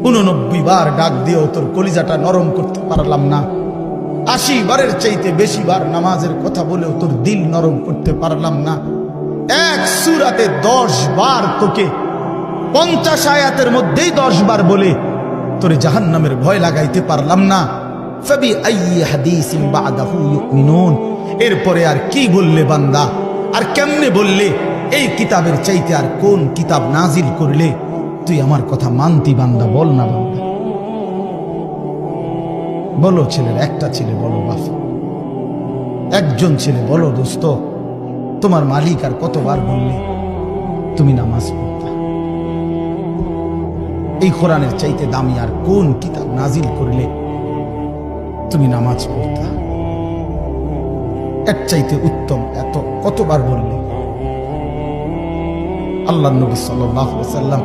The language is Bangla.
89 বার ডাক দিয়েও তোর কলিজাটা নরম করতে পারলাম না। 80 বারের চাইতে বেশি বার নামাজের কথা বলেও তোর দিল নরম করতে পারলাম না। এক সূরাতে 10 বার তোকে 50 আয়াতের মধ্যেই 10 বার বলে তোরে জাহান্নামের ভয় লাগাইতে পারলাম না। ফাবি আইয়ি হাদিসিন বাদাহু ইউমিনুন, এরপরে আর কি বললে বান্দা, আর কেমনে বললে এই কিতাবের চাইতে আর কোন কিতাব নাজিল করলে তুই আমার কথা মানতি বান্দা? বল না বান্দা, বলো। ছেলের একটা ছেলে বলো বাপ, একজন ছেলে বলো দোস্ত, তোমার মালিক আর কতবার বললে তুমি নামাজ পড়তা? এই কোরআনের চাইতে দামি আর কোন কিতাব নাজিল করলে তুমি নামাজ পড়তা? এর চাইতে উত্তম এত কতবার বললে? আল্লাহ নবী সাল্লাল্লাহু আলাইহি ওয়াসাল্লাম